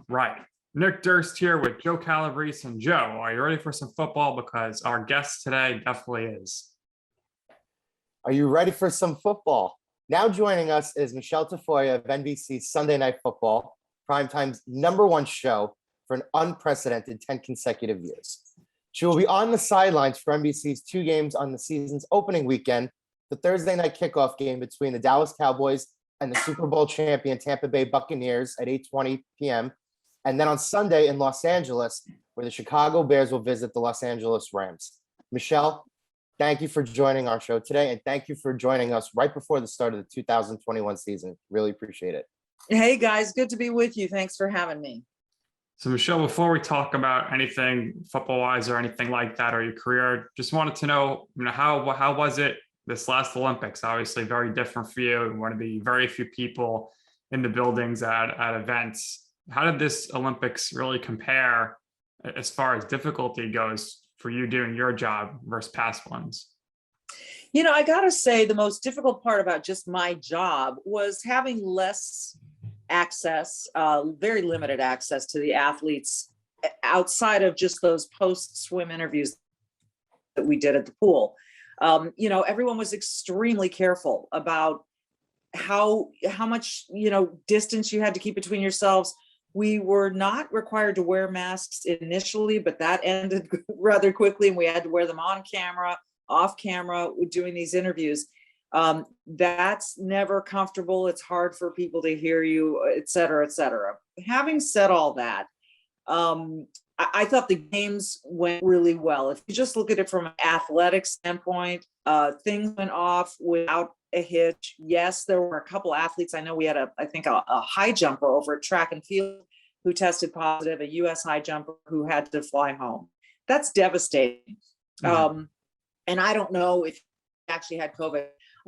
Right. Nick Durst here with Joe Calabrese and Joe. Are you ready for some football? Because our guest today definitely is. Are you ready for some football? Now joining us is Michele Tafoya of NBC Sunday Night Football, Primetime's #1 show for an unprecedented 10 consecutive years. She will be on the sidelines for NBC's 2 games on the season's opening weekend, the Thursday night kickoff game between the Dallas Cowboys and the Super Bowl champion Tampa Bay Buccaneers at 8:20 p.m., and then on Sunday in Los Angeles, where the Chicago Bears will visit the Los Angeles Rams. Michele, thank you for joining our show today, and thank you for joining us right before the start of the 2021 season. Really appreciate it. Hey, guys. Good to be with you. Thanks for having me. So, Michele, before we talk about anything football-wise or anything like that or your career, just wanted to know, how was it this last Olympics? Obviously very different for you. One of the very few people in the buildings at events. How did this Olympics really compare as far as difficulty goes for you doing your job versus past ones? I got to say the most difficult part about just my job was having less access, very limited access to the athletes outside of just those post-swim interviews that we did at the pool. Everyone was extremely careful about how much, distance you had to keep between yourselves. We were not required to wear masks initially, but that ended rather quickly, and we had to wear them on camera, off camera, doing these interviews. That's never comfortable. It's hard for people to hear you, et cetera, et cetera. Having said all that, I thought the games went really well. If you just look at it from an athletic standpoint, things went off without a hitch. Yes, there were a couple athletes. I know we had a high jumper over at track and field who tested positive, a U.S. high jumper who had to fly home. That's devastating. Mm-hmm. And I don't know if he actually had COVID.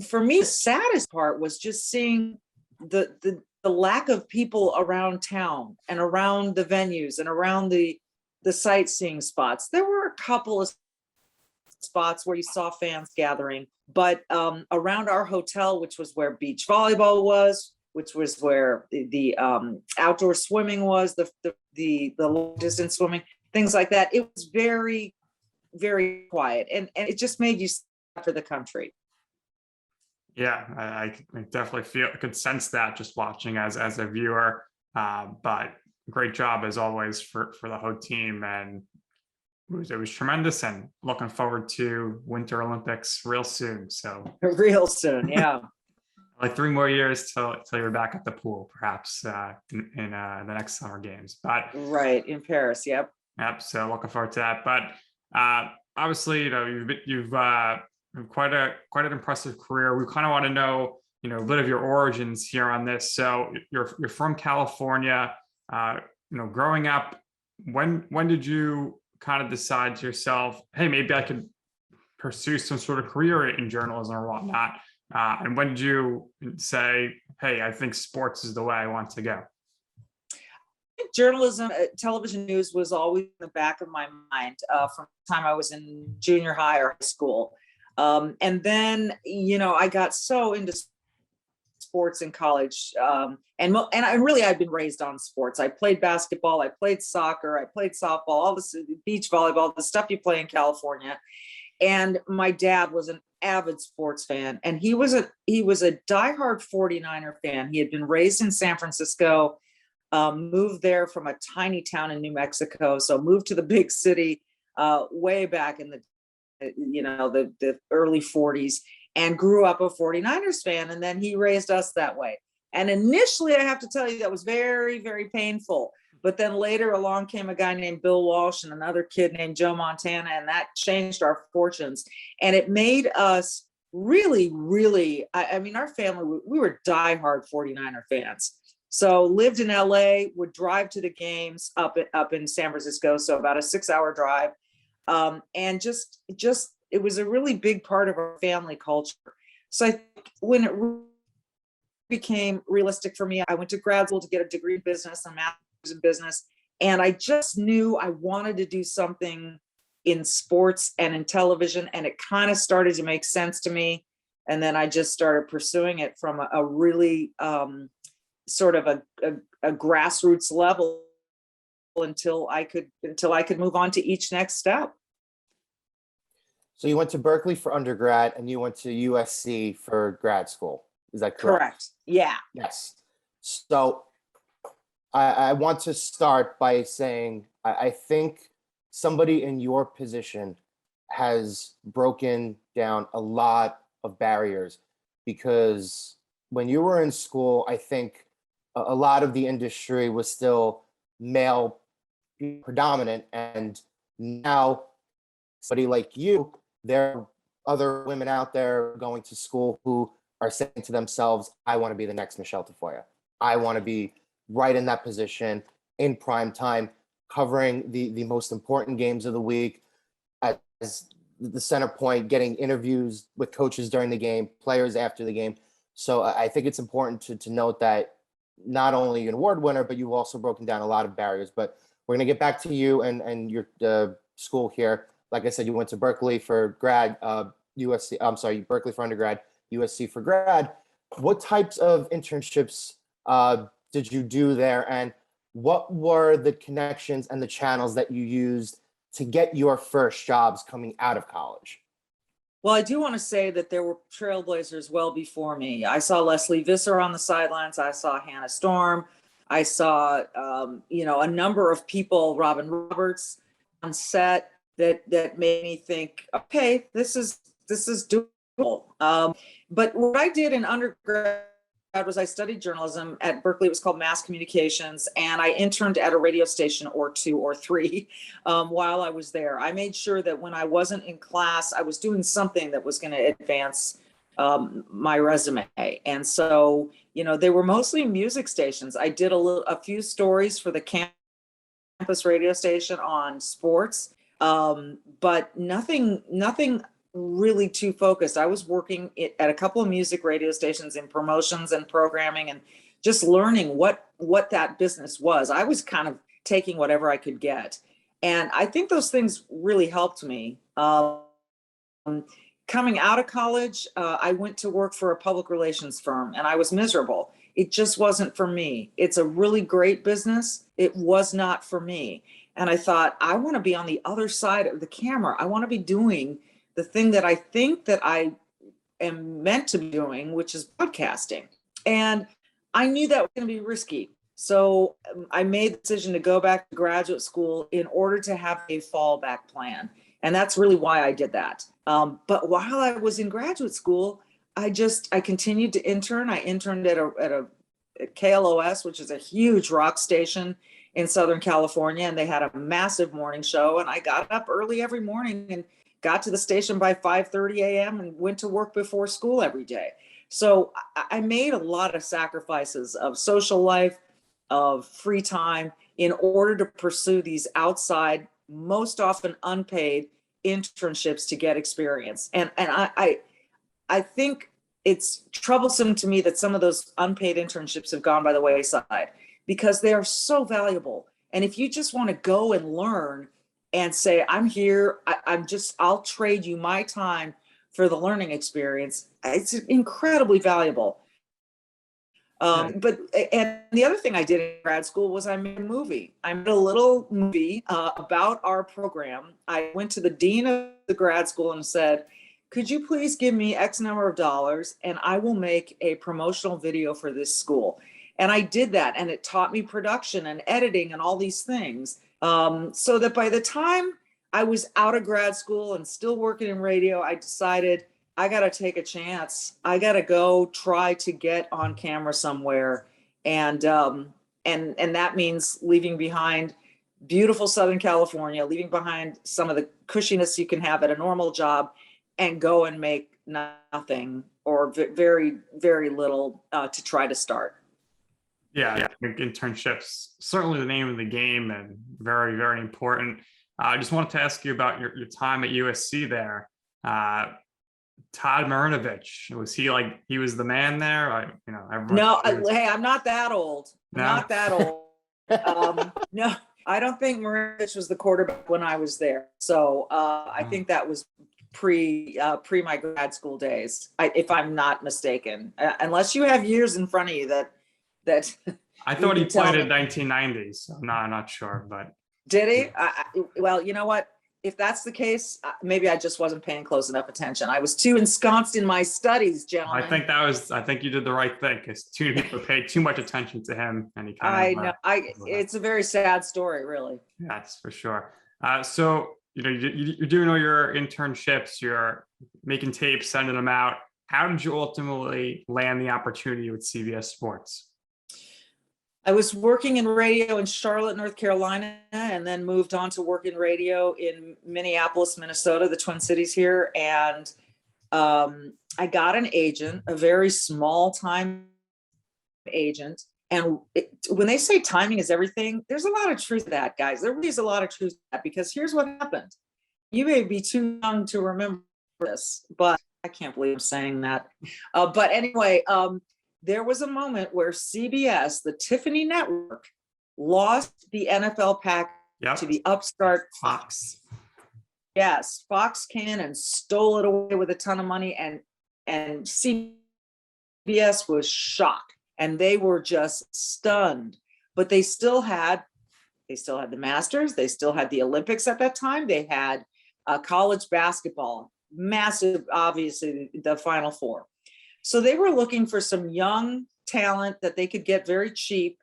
For me, the saddest part was just seeing the lack of people around town and around the venues and around the sightseeing spots. There were a couple of spots where you saw fans gathering, but around our hotel, which was where beach volleyball was, which was where the outdoor swimming was, the long distance swimming, things like that, it was very, very quiet, and it just made you sad for the country. Yeah, I definitely could sense that just watching as a viewer. But great job as always for the whole team, and it was tremendous, and looking forward to Winter Olympics real soon. So real soon, yeah. Like 3 more years till you're back at the pool, perhaps in the next summer games. But right in Paris, yep. So looking forward to that. But obviously, you've quite an impressive career. We kind of want to know, a bit of your origins here on this. So you're from California. Growing up, when did you kind of decide to yourself, hey, maybe I could pursue some sort of career in journalism or whatnot? And when did you say, hey, I think sports is the way I want to go? Journalism, television news was always in the back of my mind from the time I was in junior high or high school. And then, I got so into sports in college. And I've been raised on sports. I played basketball, I played soccer, I played softball, all this beach volleyball, the stuff you play in California. And my dad was an avid sports fan, and he was a diehard 49er fan. He had been raised in San Francisco, moved there from a tiny town in New Mexico. So moved to the big city way back in the early 40s, and grew up a 49ers fan. And then he raised us that way. And initially, I have to tell you, that was very, very painful. But then later along came a guy named Bill Walsh and another kid named Joe Montana, and that changed our fortunes. And it made us really, really, our family, we were diehard 49er fans. So lived in LA, would drive to the games up in San Francisco, so about a 6-hour drive. And just it was a really big part of our family culture. So I think when it became realistic for me, I went to grad school to get a degree in business and master's in business. And I just knew I wanted to do something in sports and in television. And it kind of started to make sense to me And then I just started pursuing it from a really sort of a grassroots level until I could move on to each next step. So you went to Berkeley for undergrad and you went to USC for grad school. Is that correct? Correct. Yeah. Yes. So I want to start by saying I think somebody in your position has broken down a lot of barriers, because when you were in school, I think a lot of the industry was still male predominant, and now somebody like you, there are other women out there going to school who are saying to themselves, I want to be the next Michele Tafoya. I want to be right in that position in prime time, covering the most important games of the week as the center point, getting interviews with coaches during the game, players after the game. So I think it's important to note that not only an award winner, but you've also broken down a lot of barriers. But we're going to get back to you and your school here. Like I said, you went to Berkeley for grad, USC, I'm sorry, Berkeley for undergrad, USC for grad. What types of internships did you do there? And what were the connections and the channels that you used to get your first jobs coming out of college? Well, I do want to say that there were trailblazers well before me. I saw Leslie Visser on the sidelines. I saw Hannah Storm. I saw, a number of people, Robin Roberts on set that made me think, okay, this is doable. But what I did in undergrad was I studied journalism at Berkeley. It was called Mass Communications, and I interned at a radio station or two or three while I was there. I made sure that when I wasn't in class, I was doing something that was going to advance my resume. And so, they were mostly music stations. I did a few stories for the campus radio station on sports, but nothing really too focused. I was working at a couple of music radio stations in promotions and programming and just learning what that business was. I was kind of taking whatever I could get. And I think those things really helped me. Coming out of college, I went to work for a public relations firm and I was miserable. It just wasn't for me. It's a really great business. It was not for me. And I thought, I want to be on the other side of the camera. I want to be doing the thing that I think that I am meant to be doing, which is broadcasting. And I knew that was going to be risky. So I made the decision to go back to graduate school in order to have a fallback plan. And that's really why I did that. But while I was in graduate school, I continued to intern. I interned at KLOS, which is a huge rock station in Southern California. And they had a massive morning show. And I got up early every morning and got to the station by 5:30 a.m. and went to work before school every day. So I made a lot of sacrifices of social life, of free time, in order to pursue these outside, most often unpaid internships to get experience. And I think it's troublesome to me that some of those unpaid internships have gone by the wayside, because they are so valuable. And if you just want to go and learn and say, I'm here, I'll trade you my time for the learning experience, it's incredibly valuable. And the other thing I did in grad school was I made a movie. I made a little movie about our program. I went to the dean of the grad school and said, could you please give me X number of dollars and I will make a promotional video for this school. And I did that, and it taught me production and editing and all these things. So that by the time I was out of grad school and still working in radio, I decided I got to take a chance. I got to go try to get on camera somewhere. And that means leaving behind beautiful Southern California, leaving behind some of the cushiness you can have at a normal job, and go and make nothing or very, very little to try to start. Yeah, I think internships, certainly the name of the game, and very, very important. I just wanted to ask you about your time at USC there. Todd Marinovich, was he was the man there? No, hey, I'm not that old. No? Not that old. No, I don't think Marinovich was the quarterback when I was there. So I think that was pre my grad school days, if I'm not mistaken, unless you have years in front of you that I thought he you tell played me. in 1990s. So no, I'm not sure, but Did he? Well, you know what? If that's the case, maybe I just wasn't paying close enough attention. I was too ensconced in my studies, gentlemen. I think you did the right thing, because too many people paid too much attention to him, and he I kind of. know. It's a very sad story, really. That's for sure. So you're doing all your internships, you're making tapes, sending them out. How did you ultimately land the opportunity with CVS Sports? I was working in radio in Charlotte, North Carolina, and then moved on to work in radio in Minneapolis, Minnesota, the Twin Cities here. And I got an agent, a very small time agent. And when they say timing is everything, there's a lot of truth to that, guys. There really is a lot of truth to that, because here's what happened. You may be too young to remember this, but I can't believe I'm saying that. But anyway, there was a moment where CBS, the Tiffany network, lost the NFL pack to the upstart Fox. Yes, Fox came in and stole it away with a ton of money, and CBS was shocked, and they were just stunned. But they still had the Masters, they still had the Olympics at that time, they had college basketball, massive, obviously the Final Four. So they were looking for some young talent that they could get very cheap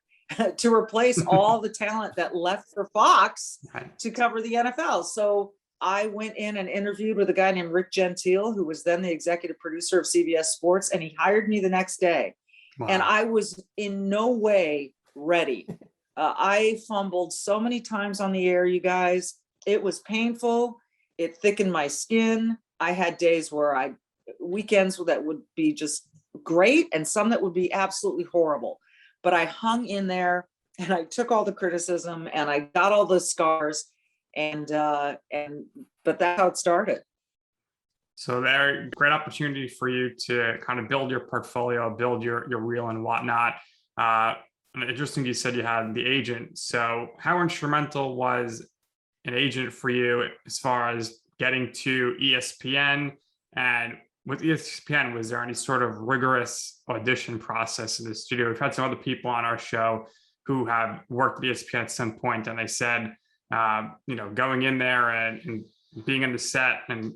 to replace all the talent that left for Fox to cover the NFL. So I went in and interviewed with a guy named Rick Gentile, who was then the executive producer of CVS Sports, and he hired me the next day. Wow. And I was in no way ready. I fumbled so many times on the air, you guys. It was painful. It thickened my skin. I had days where weekends that would be just great, and some that would be absolutely horrible. But I hung in there, and I took all the criticism, and I got all the scars, but that's how it started. So there, great opportunity for you to kind of build your portfolio, build your reel and whatnot. And interesting, you said you had the agent. So how instrumental was an agent for you as far as getting to ESPN? And with ESPN, was there any sort of rigorous audition process in the studio? We've had some other people on our show who have worked at ESPN at some point, and they said, going in there and being in the set and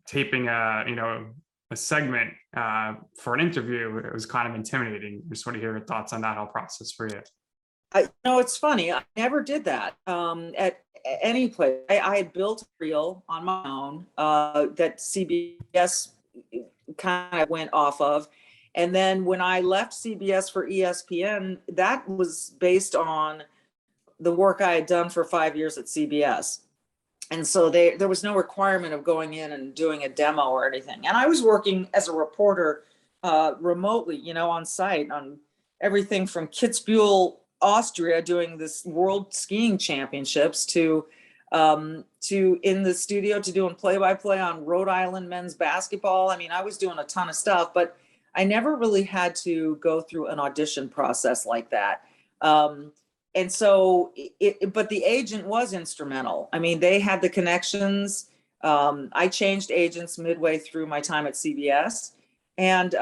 taping a segment for an interview, it was kind of intimidating. Just want to hear your thoughts on that whole process for you. It's funny. I never did that at any place. I had built a reel on my own that CBS kind of went off of. And then when I left CBS for ESPN, that was based on the work I had done for 5 years at CBS. And so there was no requirement of going in and doing a demo or anything. And I was working as a reporter remotely, on site on everything from Kitzbühel, Austria, doing this World Skiing Championships to in the studio to doing play-by-play on Rhode Island men's basketball. I mean, I was doing a ton of stuff, but I never really had to go through an audition process like that. And so, but the agent was instrumental. I mean, they had the connections. I changed agents midway through my time at CBS, and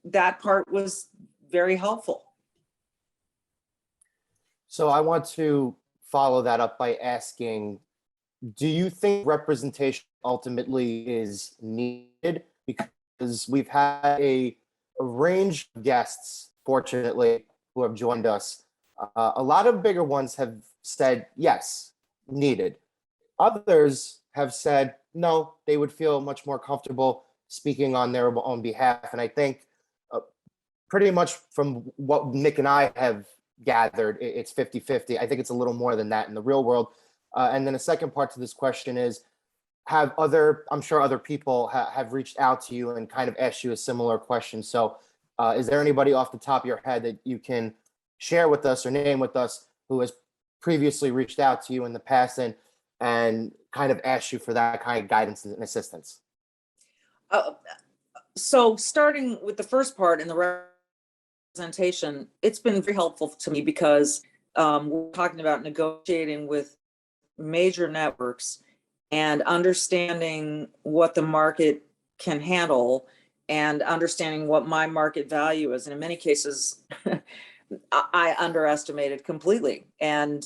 that part was very helpful. So I want to follow that up by asking, do you think representation ultimately is needed? Because we've had a range of guests, fortunately, who have joined us. A lot of bigger ones have said, yes, needed. Others have said, no, they would feel much more comfortable speaking on their own behalf. And I think pretty much from what Nick and I have gathered, it's 50-50. I think it's a little more than that in the real world. And then the second part to this question is, I'm sure other people have reached out to you and kind of asked you a similar question. So is there anybody off the top of your head that you can share with us or name with us who has previously reached out to you in the past and kind of asked you for that kind of guidance and assistance? So starting with the first part in the representation, it's been very helpful to me because we're talking about negotiating with major networks. and understanding what the market can handle and understanding what my market value is. And in many cases, I underestimated completely. And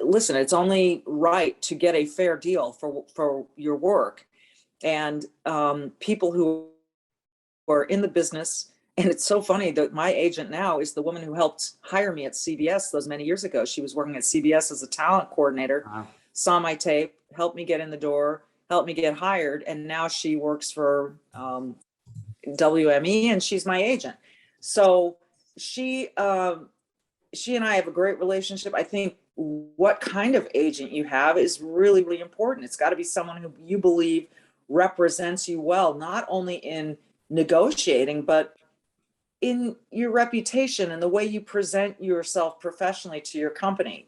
listen, it's only right to get a fair deal for your work. And people who are in the business, and it's so funny that my agent now is the woman who helped hire me at CVS those many years ago. She was working at CVS as a talent coordinator, Wow. saw my tape, helped me get in the door, helped me get hired. And now she works for WME, and she's my agent. So she and I have a great relationship. I think what kind of agent you have is really, really important. It's got to be someone who you believe represents you well, not only in negotiating, but in your reputation and the way you present yourself professionally to your company.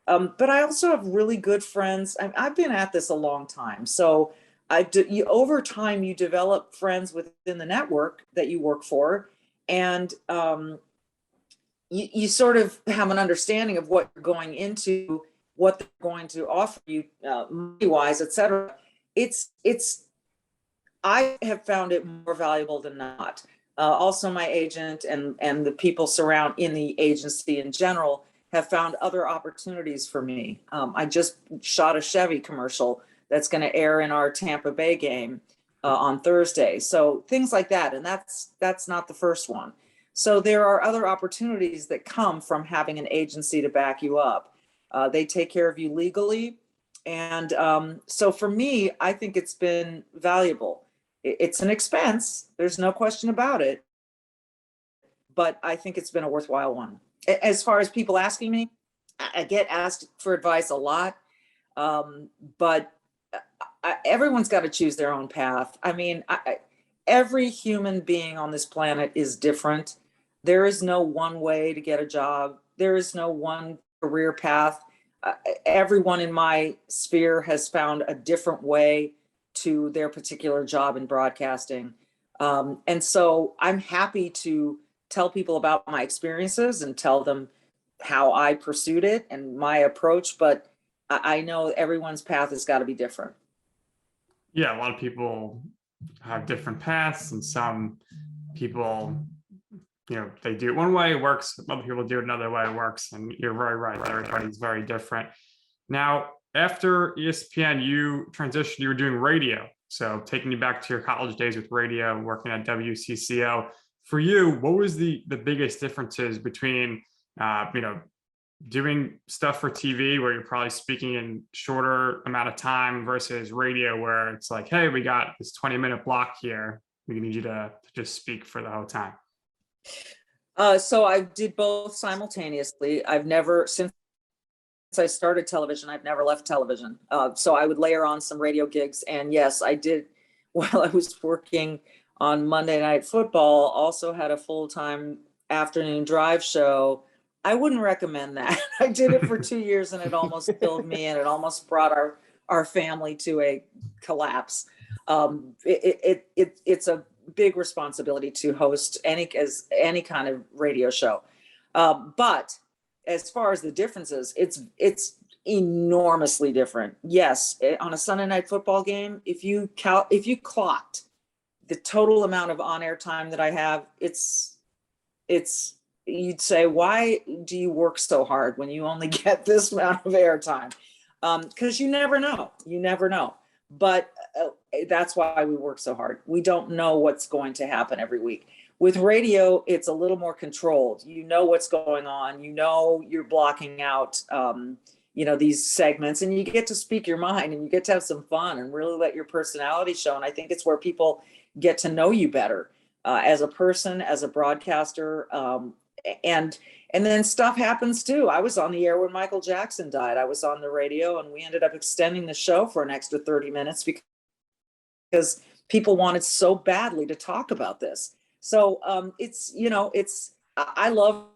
But I also have really good friends. I've been at this a long time. So over time, you develop friends within the network that you work for. And you sort of have an understanding of what you're going into, what they're going to offer you money-wise, et cetera. I have found it more valuable than not. Also, my agent and the people in the agency in general have found other opportunities for me. I just shot a Chevy commercial that's going to air in our Tampa Bay game on Thursday. So things like that. And that's not the first one. So there are other opportunities that come from having an agency to back you up. They take care of you legally. And so for me, I think it's been valuable. It's an expense. There's no question about it. But I think it's been a worthwhile one. As far as people asking me, I get asked for advice a lot. But everyone's got to choose their own path. I mean, every human being on this planet is different. There is no one way to get a job. There is no one career path. Everyone in my sphere has found a different way to their particular job in broadcasting. And so I'm happy to tell people about my experiences and tell them how I pursued it and my approach, but I know everyone's path has got to be different. Yeah, a lot of people have different paths, and some people, they do it one way, it works. Other people do it another way, it works. And you're very right. Everybody's very different. Now, after ESPN, you transitioned, you were doing radio. So taking you back to your college days with radio, working at WCCO. For you, what was the biggest differences between, doing stuff for TV where you're probably speaking in shorter amount of time versus radio where it's like, hey, we got this 20-minute block here. We need you to just speak for the whole time. So I did both simultaneously. Since I started television, I've never left television. So I would layer on some radio gigs. And yes, I did, while I was working on Monday Night Football, also had a full-time afternoon drive show. I wouldn't recommend that. I did it for 2 years and it almost killed me, and it almost brought our family to a collapse. It's a big responsibility to host any kind of radio show. But as far as the differences, it's enormously different. Yes, on a Sunday Night Football game, if you clocked the total amount of on-air time that I have, you'd say, why do you work so hard when you only get this amount of airtime? Because you never know. But that's why we work so hard. We don't know what's going to happen every week. With radio, it's a little more controlled. You know what's going on. You know you're blocking out, these segments, and you get to speak your mind, and you get to have some fun and really let your personality show. And I think it's where people get to know you better as a person, as a broadcaster. And then stuff happens too. I was on the air when Michael Jackson died. I was on the radio, and we ended up extending the show for an extra 30 minutes because people wanted so badly to talk about this. So I love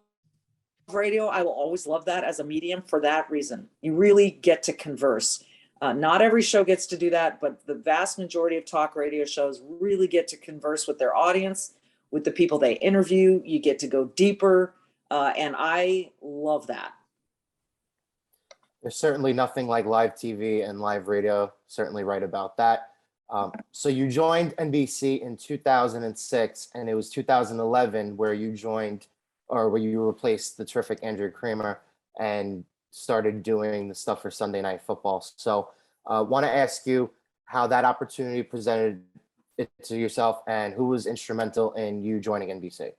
radio. I will always love that as a medium for that reason. You really get to converse. Not every show gets to do that, but the vast majority of talk radio shows really get to converse with their audience, with the people they interview. You get to go deeper, and I love that. There's certainly nothing like live TV and live radio. Certainly right about that. So you joined NBC in 2006, and it was 2011 where you joined, or where you replaced the terrific Andrew Kramer and started doing the stuff for Sunday Night Football. So want to ask you how that opportunity presented it to yourself and who was instrumental in you joining NBC.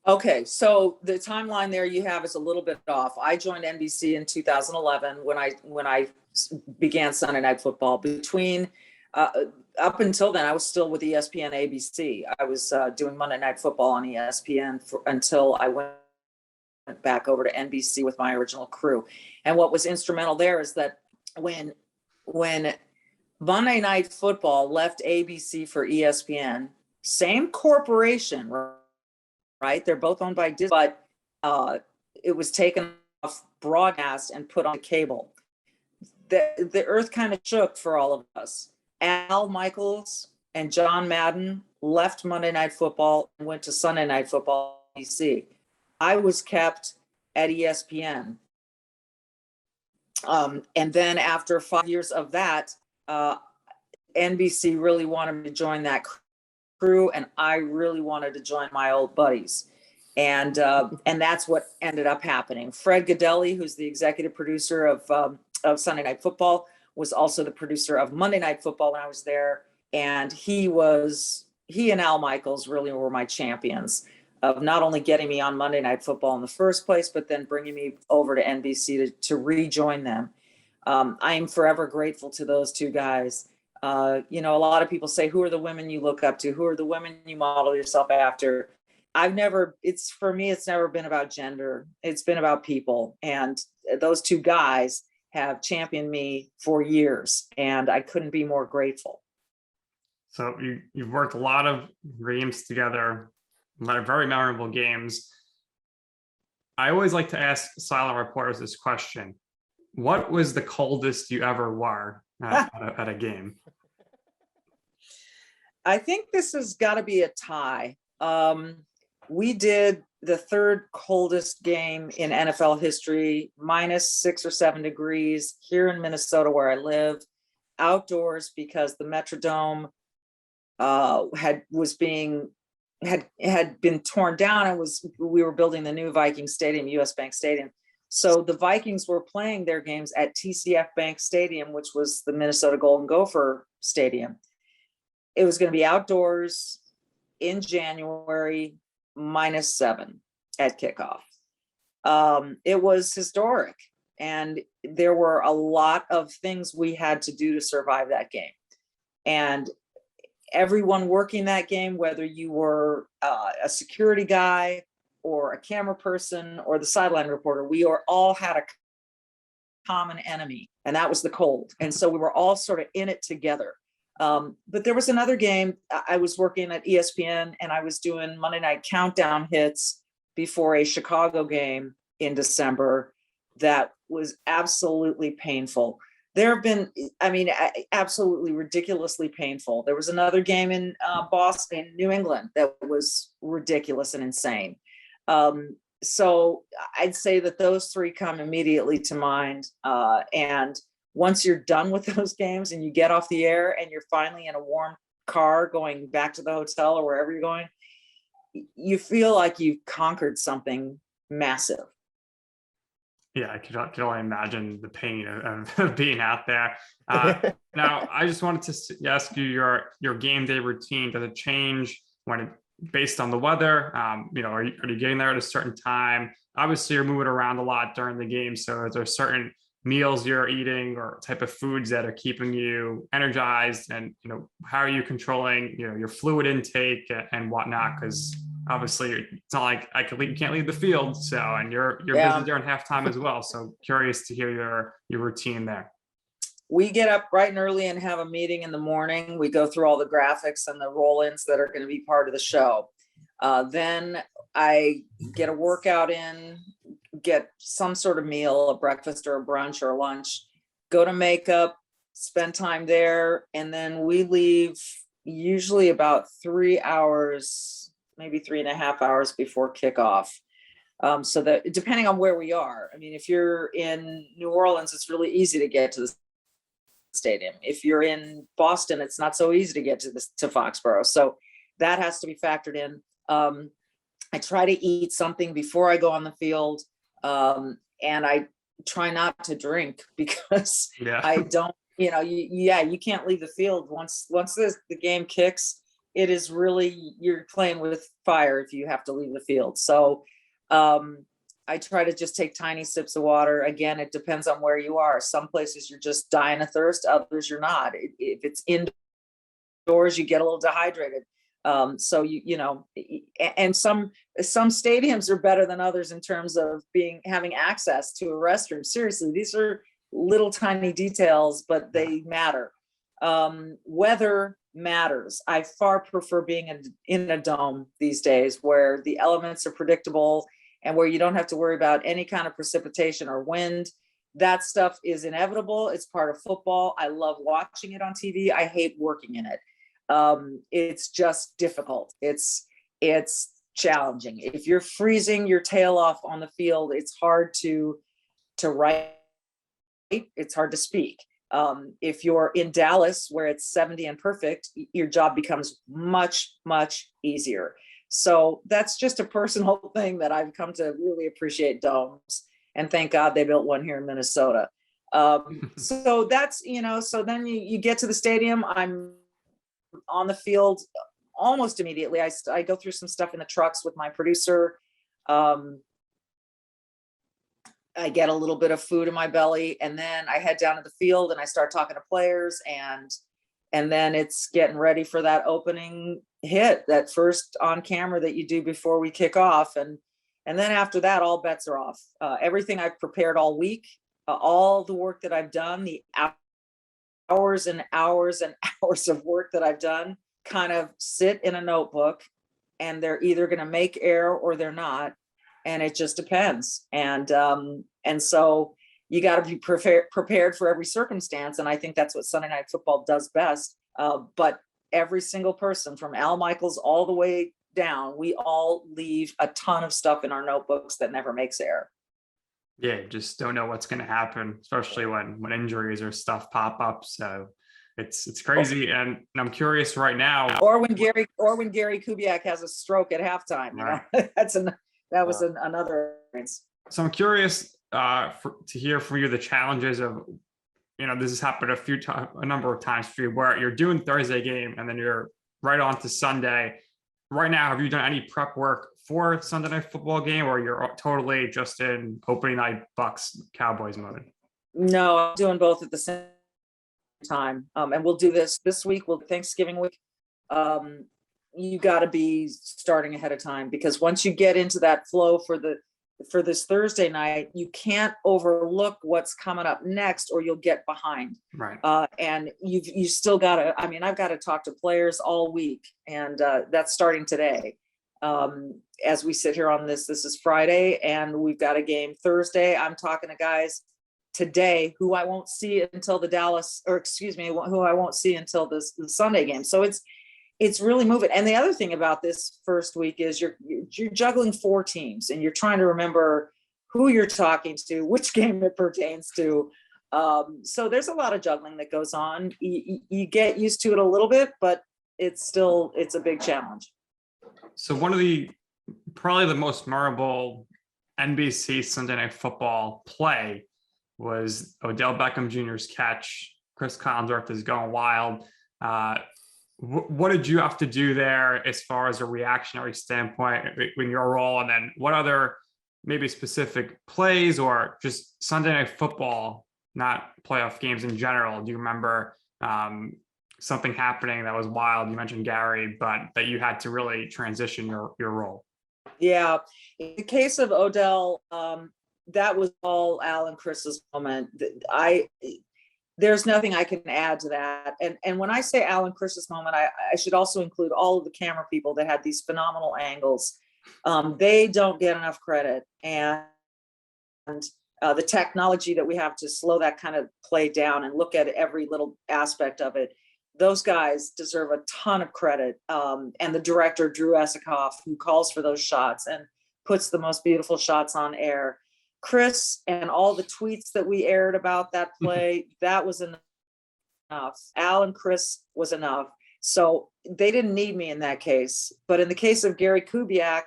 Okay, so the timeline there you have is a little bit off. I joined NBC in 2011 when I began Sunday Night Football. Between up until then, I was still with ESPN ABC. I was doing Monday Night Football on ESPN until I went back over to NBC with my original crew. And what was instrumental there is that when Monday Night Football left ABC for ESPN, same corporation, right? They're both owned by Disney, but it was taken off broadcast and put on cable. The earth kind of shook for all of us. Al Micheles and John Madden left Monday Night Football and went to Sunday Night Football DC. I was kept at ESPN. And then after 5 years of that, NBC really wanted me to join that crew, and I really wanted to join my old buddies. And that's what ended up happening. Fred Godelli, who's the executive producer of Sunday Night Football, was also the producer of Monday Night Football when I was there. And he and Al Micheles really were my champions of not only getting me on Monday Night Football in the first place, but then bringing me over to NBC to rejoin them. I am forever grateful to those two guys. A lot of people say, who are the women you look up to? Who are the women you model yourself after? For me, it's never been about gender. It's been about people. And those two guys have championed me for years, and I couldn't be more grateful. So you've worked a lot of games together, a lot of very memorable games. I always like to ask silent reporters this question. What was the coldest you ever were at a game? I think this has got to be a tie. We did the third coldest game in NFL history, -6 or 7 degrees here in Minnesota where I live, outdoors, because the Metrodome had been torn down, and we were building the new Viking Stadium, US Bank Stadium. So the Vikings were playing their games at TCF Bank Stadium, which was the Minnesota Golden Gopher Stadium. It was going to be outdoors in January, -7 at kickoff. It was historic, and there were a lot of things we had to do to survive that game. And everyone working that game, whether you were a security guy or a camera person or the sideline reporter, we all had a common enemy, and that was the cold. And so we were all sort of in it together. But there was another game. I was working at ESPN, and I was doing Monday night countdown hits before a Chicago game in December that was absolutely painful. There have been, absolutely ridiculously painful. There was another game in Boston, New England, that was ridiculous and insane. So I'd say that those three come immediately to mind. And once you're done with those games and you get off the air and you're finally in a warm car going back to the hotel or wherever you're going, you feel like you've conquered something massive. Yeah, I could only imagine the pain of being out there. Now, I just wanted to ask you your game day routine. Does it change based on the weather? Are you getting there at a certain time? Obviously, you're moving around a lot during the game. So is there certain meals you're eating or type of foods that are keeping you energized? And, how are you controlling, your fluid intake and whatnot? Because obviously it's not like you can't leave the field. So, and you're busy during halftime as well. So curious to hear your routine there. We get up bright and early and have a meeting in the morning. We go through all the graphics and the roll-ins that are going to be part of the show. Then I get a workout in, get some sort of meal, a breakfast or a brunch or a lunch, go to makeup, spend time there. And then we leave usually about 3 hours, maybe 3.5 hours before kickoff. So that depending on where we are, I mean, if you're in New Orleans, it's really easy to get to the stadium. If you're in Boston, it's not so easy to get to Foxborough. So that has to be factored in. I try to eat something before I go on the field. And I try not to drink because I don't, you can't leave the field once the game kicks. It is really, you're playing with fire if you have to leave the field. So I try to just take tiny sips of water. Again, it depends on where you are. Some places you're just dying of thirst, others you're not. If it's indoors, you get a little dehydrated. So and some stadiums are better than others in terms of having access to a restroom. Seriously, these are little tiny details, but they matter. Weather matters. I far prefer being in a dome these days where the elements are predictable and where you don't have to worry about any kind of precipitation or wind. That stuff is inevitable. It's part of football. I love watching it on TV. I hate working in it. It's just difficult. It's challenging. If you're freezing your tail off on the field, it's hard to write. It's hard to speak. If you're in Dallas where it's 70 and perfect, your job becomes much, much easier. So that's just a personal thing that I've come to really appreciate domes, and thank God they built one here in Minnesota. So that's, so then you get to the stadium. I'm on the field almost immediately. I go through some stuff in the trucks with my producer. I get a little bit of food in my belly, and then I head down to the field and I start talking to players, and then it's getting ready for that opening hit, that first on camera that you do before we kick off. And then after that, all bets are off. Everything I've prepared all week, all the work that I've done, the hours and hours and hours of work that I've done kind of sit in a notebook, and they're either going to make air or they're not. And it just depends. And so you got to be prepared for every circumstance. And I think that's what Sunday Night Football does best. But every single person from Al Michaels all the way down, we all leave a ton of stuff in our notebooks that never makes air. Yeah, just don't know what's going to happen, especially when injuries or stuff pop up. So it's crazy. And I'm curious right now. Or when Gary Kubiak has a stroke at halftime, that was another experience. So I'm curious to hear from you the challenges of, this has happened a number of times for you where you're doing Thursday game and then you're right on to Sunday. Right now, have you done any prep work for Sunday Night Football game, or you're totally just in opening night Bucks Cowboys mode? No, I'm doing both at the same time. And we'll do this week. Thanksgiving week. You got to be starting ahead of time, because once you get into that flow for this Thursday night, you can't overlook what's coming up next or you'll get behind. Right. And you still got to, I've got to talk to players all week, and that's starting today. As we sit here on this is Friday, and we've got a game Thursday. I'm talking to guys today who I won't see until who I won't see until the Sunday game. So it's really moving. And the other thing about this first week is you're juggling 4 teams, and you're trying to remember who you're talking to, which game it pertains to. So there's a lot of juggling that goes on. You get used to it a little bit, but it's a big challenge. So one of probably the most memorable NBC Sunday Night Football play was Odell Beckham Jr.'s catch. Chris Collinsworth is going wild. What did you have to do there as far as a reactionary standpoint in your role? And then what other maybe specific plays or just Sunday Night Football, not playoff games in general, do you remember something happening that was wild? You mentioned Gary, but that you had to really transition your role. Yeah. In the case of Odell, that was all Al and Chris's moment. There's nothing I can add to that. And when I say Al and Chris's moment, I should also include all of the camera people that had these phenomenal angles. They don't get enough credit. And the technology that we have to slow that kind of play down and look at every little aspect of it, those guys deserve a ton of credit. And the director, Drew Esikoff, who calls for those shots and puts the most beautiful shots on air. Chris and all the tweets that we aired about that play, that was enough. Al and Chris was enough. So they didn't need me in that case. But in the case of Gary Kubiak,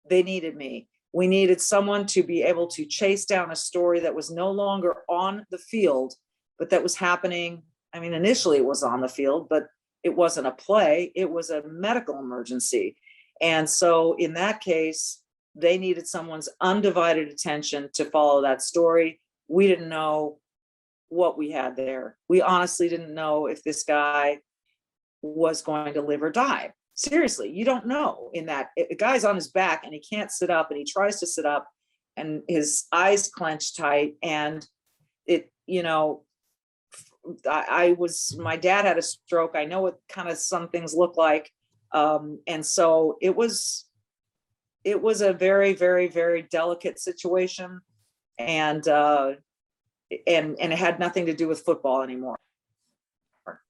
they needed me. We needed someone to be able to chase down a story that was no longer on the field, but that was happening. I mean, initially it was on the field, but it wasn't a play. It was a medical emergency. And so in that case, they needed someone's undivided attention to follow that story. We didn't know what we had there. We honestly didn't know if this guy was going to live or die. Seriously, you don't know in that. A guy's on his back and he can't sit up, and he tries to sit up and his eyes clenched tight. And it, my dad had a stroke. I know what kind of some things look like. And so it was a very, very, very delicate situation. And it had nothing to do with football anymore.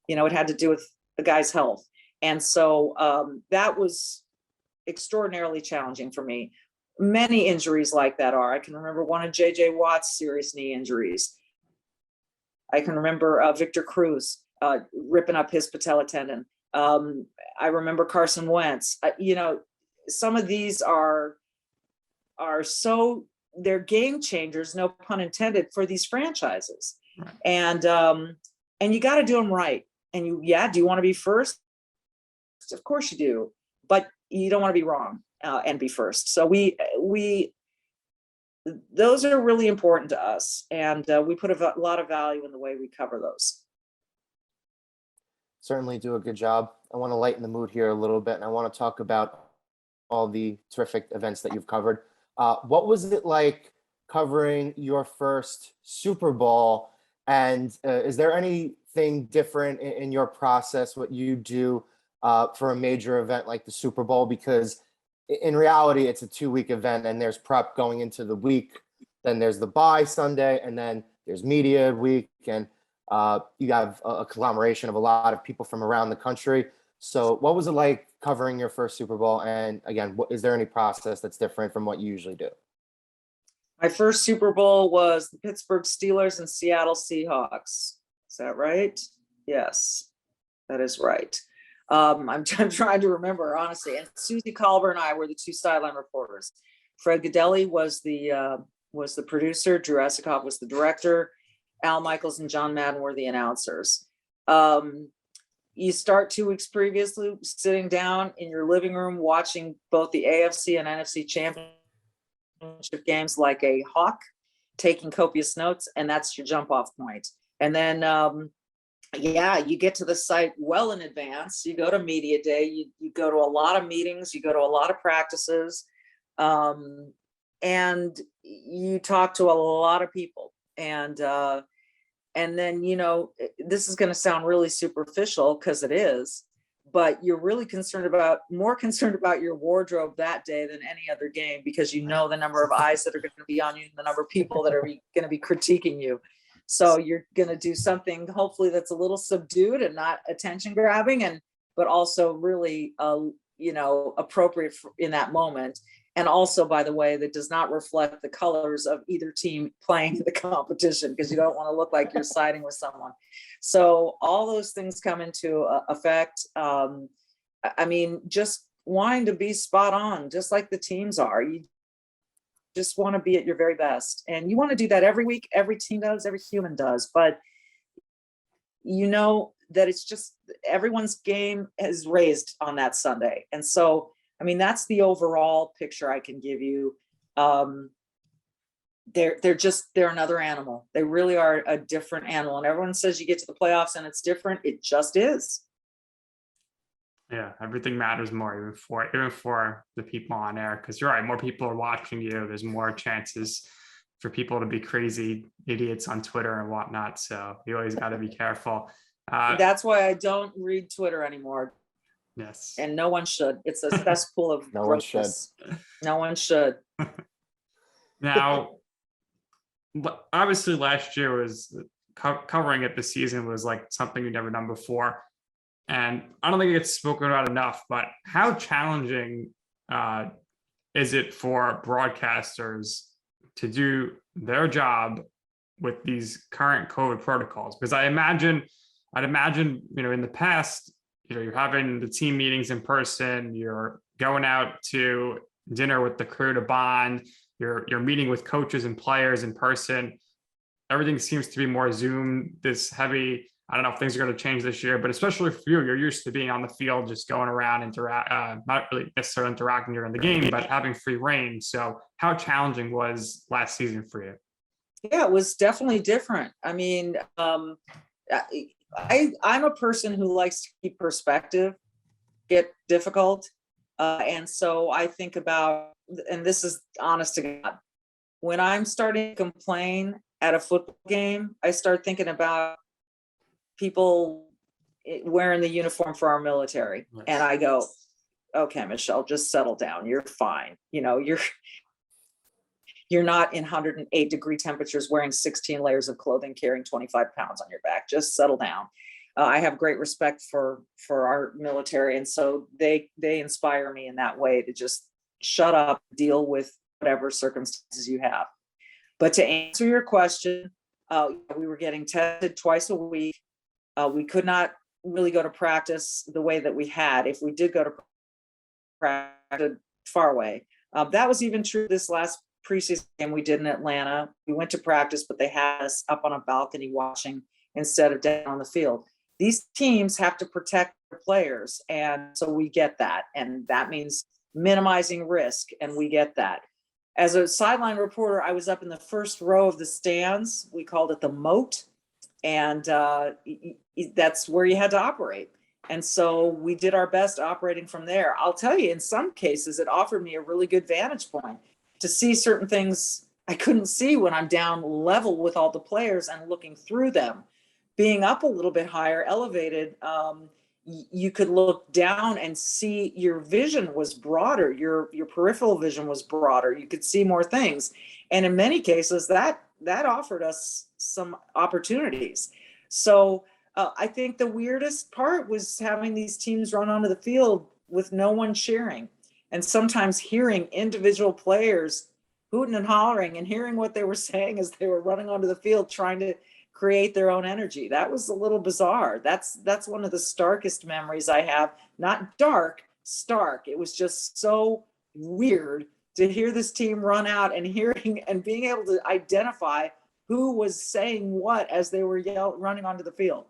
It had to do with the guy's health. And so that was extraordinarily challenging for me. Many injuries like that are. I can remember one of J.J. Watt's serious knee injuries. I can remember Victor Cruz ripping up his patella tendon. I remember Carson Wentz. Some of these are so, they're game changers, no pun intended, for these franchises. Right. And you got to do them right. And do you want to be first? Of course you do, but you don't want to be wrong and be first. So those are really important to us, and we put a lot of value in the way we cover those. Certainly do a good job. I want to lighten the mood here a little bit, and I want to talk about all the terrific events that you've covered. What was it like covering your first Super Bowl? And is there anything different in your process, what you do for a major event like the Super Bowl? Because in reality, it's a 2-week event, and there's prep going into the week. Then there's the bye Sunday, and then there's media week, and you have a conglomeration of a lot of people from around the country. So what was it like covering your first Super Bowl? And again, is there any process that's different from what you usually do? My first Super Bowl was the Pittsburgh Steelers and Seattle Seahawks. Is that right? Yes, that is right. I'm trying to remember, honestly. And Susie Colbert and I were the two sideline reporters. Fred Godelli was the producer. Drew Esikoff was the director. Al Michaels and John Madden were the announcers. You start 2 weeks previously sitting down in your living room watching both the AFC and NFC championship games like a hawk, taking copious notes, and that's your jump off point. And then you get to the site well in advance. You go to media day, you go to a lot of meetings, you go to a lot of practices, and you talk to a lot of people. And then, this is going to sound really superficial, because it is, but you're really more concerned about your wardrobe that day than any other game, because the number of eyes that are going to be on you and the number of people that are going to be critiquing you. So you're going to do something hopefully that's a little subdued and not attention grabbing, but also really, appropriate in that moment. And also, by the way, that does not reflect the colors of either team playing the competition, because you don't want to look like you're siding with someone. So all those things come into effect. Just wanting to be spot on, just like the teams are. You just want to be at your very best. And you want to do that every week. Every team does, every human does. But that it's just everyone's game is raised on that Sunday. And so, that's the overall picture I can give you. They're another animal. They really are a different animal. And everyone says you get to the playoffs and it's different. It just is. Yeah, everything matters more, even for the people on air. Because you're right, more people are watching you. There's more chances for people to be crazy idiots on Twitter and whatnot. So you always got to be careful. That's why I don't read Twitter anymore. Yes. And no one should. It's a cesspool of No one should. No one should. Now, obviously last year was covering it this season was like something you've never done before. And I don't think it gets spoken about enough, but how challenging is it for broadcasters to do their job with these current COVID protocols? Because I'd imagine, in the past, you're having the team meetings in person, you're going out to dinner with the crew to bond, you're meeting with coaches and players in person. Everything seems to be more Zoom, this heavy. I don't know if things are going to change this year, but especially for you, you're used to being on the field, just going around, not really necessarily interacting during the game, but having free reign. So how challenging was last season for you? Yeah, it was definitely different. I mean, I'm a person who likes to keep perspective, get difficult. And so I think about, and this is honest to God, when I'm starting to complain at a football game, I start thinking about people wearing the uniform for our military. Yes. And I go, okay, Michele, just settle down. You're fine. You're not in 108-degree temperatures wearing 16 layers of clothing, carrying 25 pounds on your back. Just settle down. I have great respect for our military. And so they inspire me in that way to just shut up, deal with whatever circumstances you have. But to answer your question, we were getting tested twice a week. We could not really go to practice the way that we had. If we did go to practice far away, that was even true this last preseason game we did in Atlanta. We went to practice, but they had us up on a balcony watching instead of down on the field. These teams have to protect their players, and so we get that, and that means minimizing risk, and we get that. As a sideline reporter, I was up in the first row of the stands. We called it the moat, and that's where you had to operate. And so we did our best operating from there. I'll tell you, in some cases, it offered me a really good vantage point to see certain things I couldn't see when I'm down level with all the players and looking through them. Being up a little bit higher, elevated, you could look down and see your vision was broader. Your peripheral vision was broader. You could see more things. And in many cases, that offered us some opportunities. So I think the weirdest part was having these teams run onto the field with no one cheering, and sometimes hearing individual players hooting and hollering and hearing what they were saying as they were running onto the field, trying to create their own energy. That was a little bizarre. That's one of the starkest memories I have. Not dark, stark. It was just so weird to hear this team run out and hearing and being able to identify who was saying what as they were running onto the field.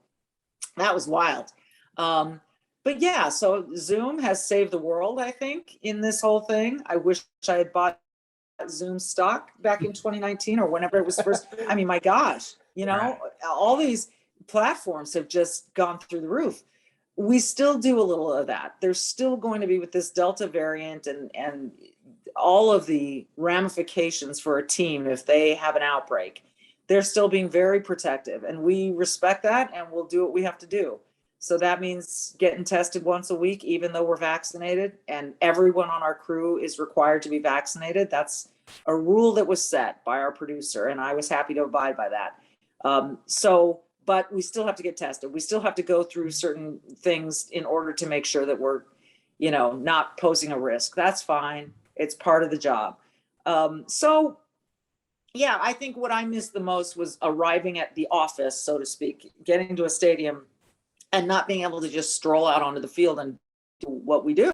That was wild. But yeah, so Zoom has saved the world, I think, in this whole thing. I wish I had bought Zoom stock back in 2019 or whenever it was first. I mean, my gosh, all these platforms have just gone through the roof. We still do a little of that. There's still going to be, with this Delta variant and all of the ramifications for a team if they have an outbreak, they're still being very protective, and we respect that, and we'll do what we have to do. So that means getting tested once a week, even though we're vaccinated, and everyone on our crew is required to be vaccinated. That's a rule that was set by our producer, and I was happy to abide by that. But we still have to get tested. We still have to go through certain things in order to make sure that we're, not posing a risk. That's fine. It's part of the job. Yeah, I think what I missed the most was arriving at the office, so to speak, getting to a stadium and not being able to just stroll out onto the field and do what we do.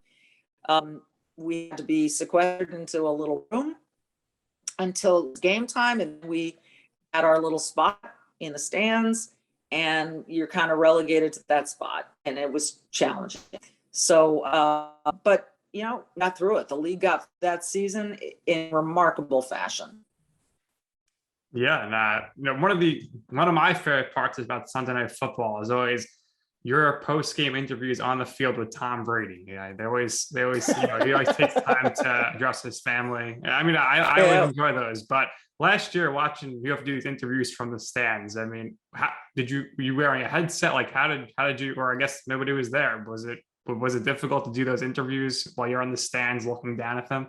We had to be sequestered into a little room until game time, and we had our little spot in the stands, and you're kind of relegated to that spot, and it was challenging. So, but got through it. The league got that season in remarkable fashion. Yeah, and one of my favorite parts about Sunday Night Football is always your post-game interviews on the field with Tom Brady. Yeah, they always he always takes time to address his family. I mean, I always enjoy those. But last year, watching you have to do these interviews from the stands. I mean, were you wearing a headset? Like, how did you? Or I guess nobody was there. Was it difficult to do those interviews while you're on the stands looking down at them?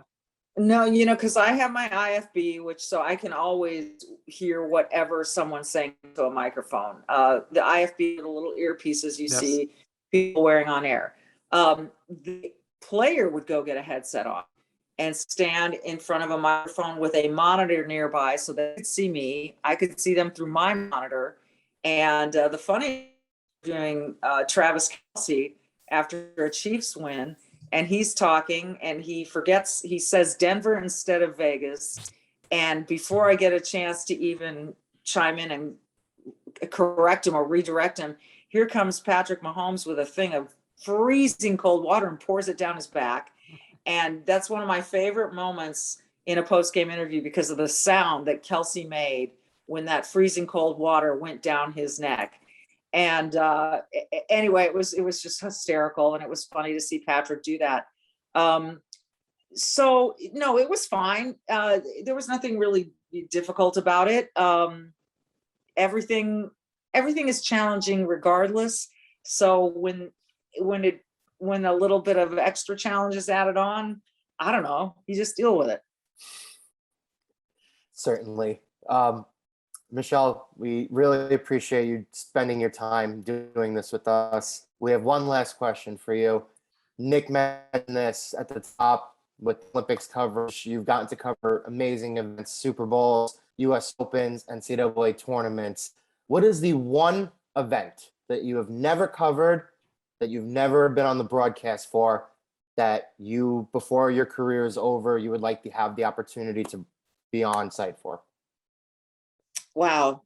No, because I have my IFB, so I can always hear whatever someone's saying to a microphone. The IFB, the little earpieces you see people wearing on air. The player would go get a headset on, and stand in front of a microphone with a monitor nearby so they could see me. I could see them through my monitor. And the funny doing Travis Kelce after a Chiefs win, and he's talking and he forgets, he says Denver instead of Vegas. And before I get a chance to even chime in and correct him or redirect him, here comes Patrick Mahomes with a thing of freezing cold water and pours it down his back. And that's one of my favorite moments in a post-game interview because of the sound that Kelce made when that freezing cold water went down his neck. And anyway, it was just hysterical, and it was funny to see Patrick do that. So no, it was fine. There was nothing really difficult about it. Everything is challenging regardless. So when a little bit of extra challenge is added on, I don't know, you just deal with it. Certainly. Michele, we really appreciate you spending your time doing this with us. We have one last question for you. Nick mentioned this at the top with Olympics coverage. You've gotten to cover amazing events, Super Bowls, US Opens, NCAA tournaments. What is the one event that you have never covered, that you've never been on the broadcast for, that you, before your career is over, you would like to have the opportunity to be on site for? Wow.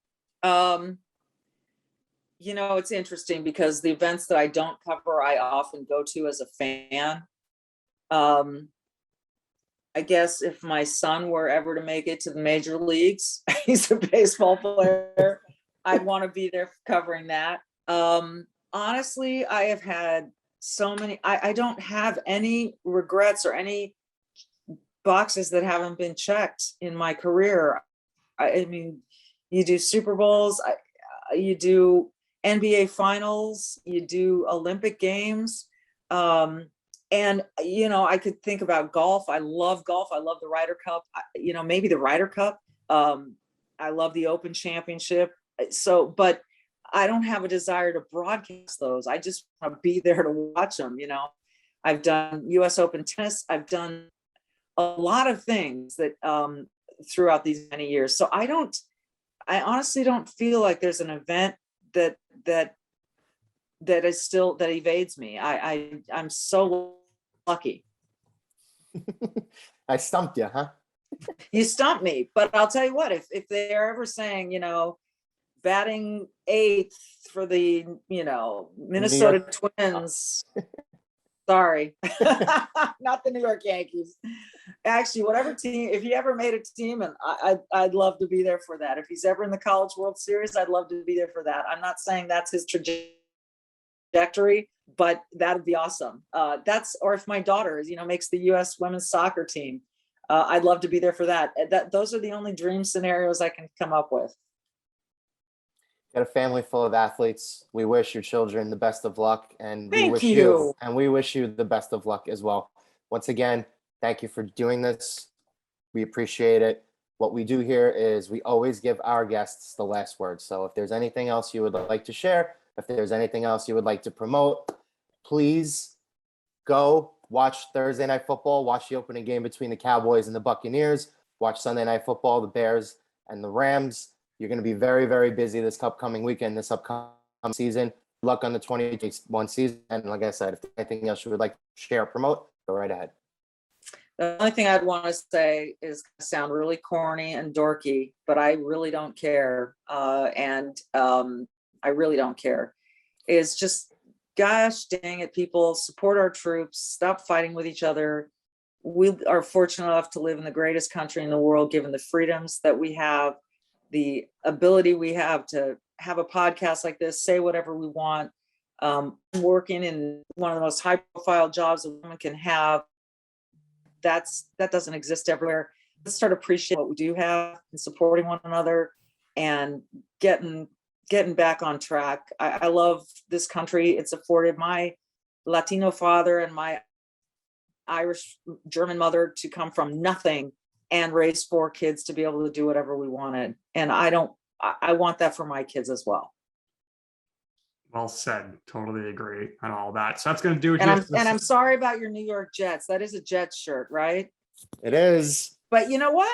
It's interesting because the events that I don't cover, I often go to as a fan. I guess if my son were ever to make it to the major leagues, he's a baseball player, I'd want to be there covering that. Honestly, I have had so many, I don't have any regrets or any boxes that haven't been checked in my career. I mean, you do Super Bowls, you do NBA finals, you do Olympic games. And, I could think about golf. I love golf. I love the Ryder Cup, maybe the Ryder Cup. I love the Open Championship. So, but I don't have a desire to broadcast those. I just want to be there to watch them. I've done US Open tennis. I've done a lot of things that throughout these many years. So I honestly don't feel like there's an event that is still, that evades me. I'm so lucky. I stumped you, huh? You stumped me, but I'll tell you what, if they're ever saying, batting eighth for the, Minnesota Twins, sorry, not the New York Yankees. Actually, whatever team, if he ever made a team, and I'd love to be there for that. If he's ever in the College World Series, I'd love to be there for that. I'm not saying that's his trajectory, but that'd be awesome. Or if my daughter, makes the U.S. women's soccer team, I'd love to be there for that. Those are the only dream scenarios I can come up with. Got a family full of athletes. We wish your children the best of luck, and we wish you the best of luck as well. Once again, thank you for doing this. We appreciate it. What we do here is we always give our guests the last word. So if there's anything else you would like to share, if there's anything else you would like to promote, please go watch Thursday Night Football, watch the opening game between the Cowboys and the Buccaneers, watch Sunday Night Football, the Bears and the Rams. You're going to be very, very busy this upcoming weekend, this upcoming season. Good luck on the 2021 season. And like I said, if there's anything else you would like to share or promote, go right ahead. The only thing I'd want to say is sound really corny and dorky, but I really don't care. I really don't care. Is just, gosh dang it, people, support our troops, stop fighting with each other. We are fortunate enough to live in the greatest country in the world, given the freedoms that we have, the ability we have to have a podcast like this, say whatever we want. Working in one of the most high profile jobs a woman can have. That doesn't exist everywhere. Let's start appreciating what we do have and supporting one another and getting back on track. I love this country. It's afforded my Latino father and my Irish German mother to come from nothing and raise 4 kids to be able to do whatever we wanted. And I want that for my kids as well. Well said. Totally agree on all that. So that's going to do it. And I'm sorry about your New York Jets. That is a Jets shirt, right? It is. But you know what?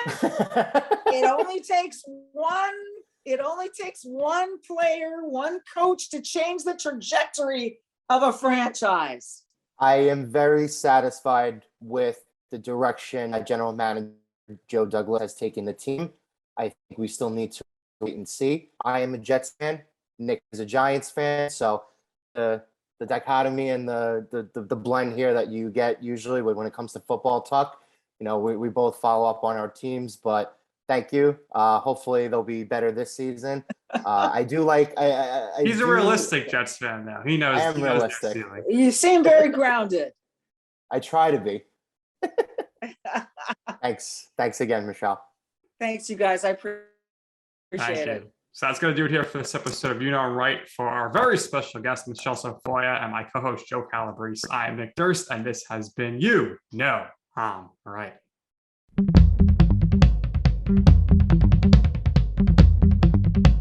It only takes one player, one coach to change the trajectory of a franchise. I am very satisfied with the direction that General Manager Joe Douglas has taken the team. I think we still need to wait and see. I am a Jets fan. Nick is a Giants fan. So the dichotomy and the blend here that you get usually when it comes to football talk, we both follow up on our teams, but thank you. Hopefully they'll be better this season. I do like. He's a realistic Jets fan now. He knows. I am realistic. You seem very grounded. I try to be. Thanks again, Michele. Thanks, you guys. I appreciate it. So that's going to do it here for this episode of You Know I'm Right for our very special guest, Michele Tafoya, and my co-host, Joe Calabrese. I am Nick Durst, and this has been You Know I'm Right.